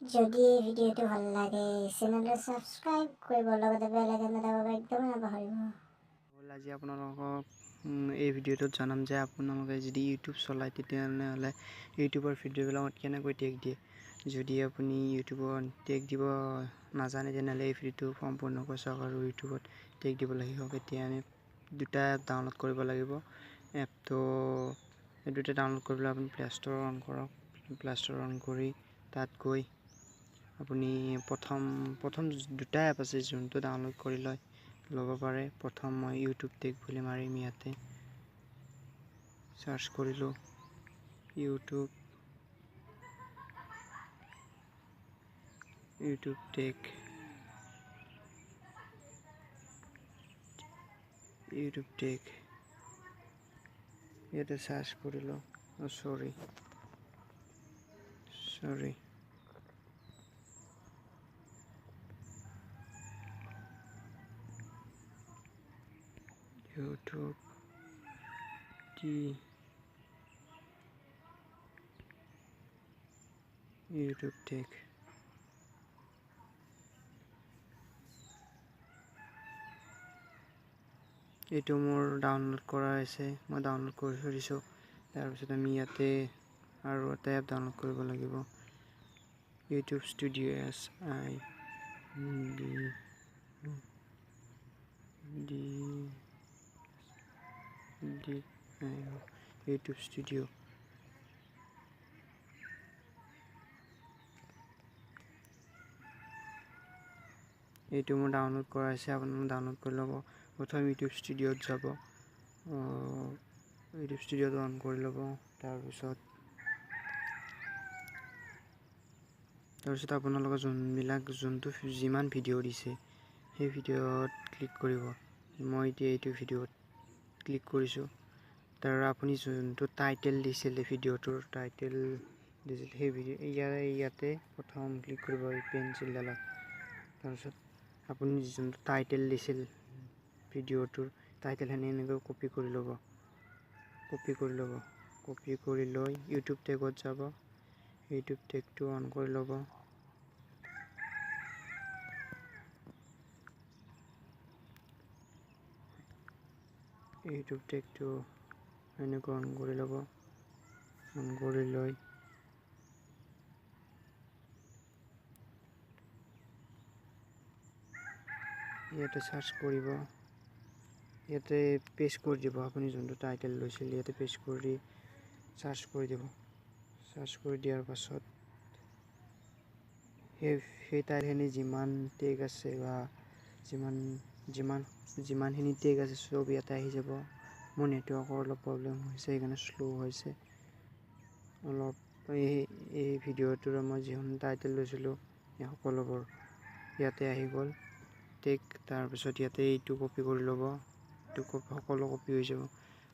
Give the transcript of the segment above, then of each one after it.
যদি এই ভিডিওটো ভাল লাগে চেনেলটো সাবস্ক্ৰাইব কৰিব লগতে বেল আইকন দাবাব একদম নাপাহৰিব। আজি আপোনালোকক এই ভিডিঅ'টোত জনাম যে আপোনালোকে যদি ইউটিউব চলায় তেতিয়াহ'লে ইউটিউবৰ ভিডিঅ'বিলাকত কেনেকৈ টেগ দিয়ে। যদি আপুনি ইউটিউবত টেগ দিব নাজানে তেনেহ'লে এই ভিডিঅ'টো সম্পূৰ্ণকৈ চাওক আৰু ইউটিউবত টেগ দিবলৈ শিকক। এতিয়া আমি দুটা এপ ডাউনলোড কৰিব লাগিব। এপটো এই দুটা ডাউনলোড কৰিবলৈ আপুনি প্লে ষ্ট'ৰ অন কৰক। প্লে ষ্ট'ৰ অন কৰি তাত গৈ আপুনি প্ৰথম দুটা এপ আছে যোনটো ডাউনলোড কৰি ল'ব পাৰে। প্ৰথম মই ইউটিউব টেগ বুলি মাৰিম, ইয়াতে সাৰ্চ কৰিলোঁ ইউটিউব টেগ ইয়াতে সাৰ্চ কৰিলোঁ। সৰি ইউটিউব টেগ এইটো মোৰ ডাউনলোড কৰা আছে, মই ডাউনলোড কৰি থৈ দিছোঁ। তাৰপিছত আমি ইয়াতে আৰু এটা এপ ডাউনলোড কৰিব লাগিব, ইউটিউব ষ্টুডিঅ' ইউটিউব ষ্টুডিঅ' এইটো মোৰ ডাউনলোড কৰা আছে, আপোনালোকে ডাউনলোড কৰি ল'ব। প্ৰথম ইউটিউব ষ্টুডিঅ'ত যাব, ইউটিউব ষ্টুডিঅ'ত অন কৰি ল'ব। তাৰপিছত আপোনালোকৰ যোনটো যিমান ভিডিঅ' দিছে সেই ভিডিঅ'ত ক্লিক কৰিব। মই এতিয়া এইটো ভিডিঅ'ত ক্লিক কৰিছোঁ। তাৰ আপুনি যোনটো টাইটেল দিছিল ভিডিঅ'টোৰ টাইটেল দিছিল সেই ইয়াতে প্ৰথম ক্লিক কৰিব এই পেঞ্চিলডালত। তাৰপিছত আপুনি যোনটো টাইটেল দিছিল ভিডিঅ'টোৰ টাইটেলখিনি এনেকৈ কপি কৰি ল'ব। কপি কৰি লৈ ইউটিউব টেগত যাব, ইউটিউব টেগটো অন কৰি ল'ব। ইউটিউব টেগটো এনেকৈ অন কৰি ল'ব। অন কৰি লৈ ইয়াতে সাৰ্চ কৰিব, ইয়াতে পেষ্ট কৰি দিব। আপুনি যোনটো টাইটেল লৈছিল ইয়াতে পেষ্ট কৰি সাৰ্চ কৰি দিব। সাৰ্চ কৰি দিয়াৰ পাছত সেই টাইটেলখিনি যিমান টেগ আছে বা যিমানখিনি টেগ আছে চব ইয়াতে আহি যাব। মোৰ নেটৱৰ্কৰ অলপ প্ৰব্লেম হৈছে, সেইকাৰণে শ্ল' হৈছে অলপ। এই ভিডিঅ'টোৰ মই যিখন টাইটেল লৈছিলোঁ এই সকলোবোৰ ইয়াতে আহি গ'ল টেগ। তাৰপিছত ইয়াতে এইটো কপি কৰি ল'ব, সকলো কপি হৈ যাব।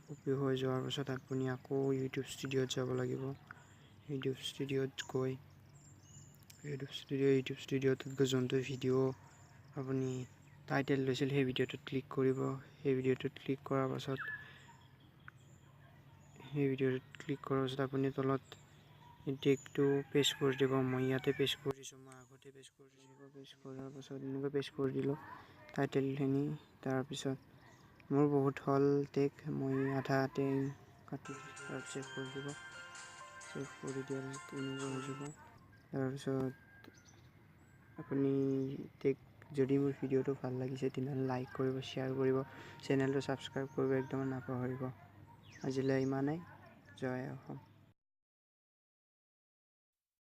কপি হৈ যোৱাৰ পাছত আপুনি আকৌ ইউটিউব ষ্টুডিঅ'ত যাব লাগিব। ইউটিউব ষ্টুডিঅ'ত গৈ যোনটো ভিডিঅ' আপুনি টাইটেল লৈছিল সেই ভিডিঅ'টোত ক্লিক কৰিব। সেই ভিডিঅ'টোত ক্লিক কৰাৰ পাছত আপুনি তলত টেগটো পেষ্ট কৰি দিব। মই ইয়াতে পেষ্ট কৰি দিছোঁ, মই আগতে পেষ্ট কৰি দিছোঁ। পেষ্ট কৰাৰ পাছত এনেকৈ পেষ্ট কৰি দিলোঁ টাইটেলখিনি। তাৰপিছত মোৰ বহুত হ'ল টেগ, মই আধা টেগ কাটি ছেভ কৰি দিব। ছেভ কৰি দিয়াৰ পিছত এনেকৈ হৈ যাব। তাৰপিছত আপুনি যদি মোৰ ভিডিঅ'টো ভাল লাগিছে তেনেহ'লে লাইক কৰিব, শ্বেয়াৰ কৰিব, চেনেলটো ছাবস্ক্ৰাইব কৰিব একদম নাপাহৰিব। আজিলৈ ইমানেই। জয় অসম।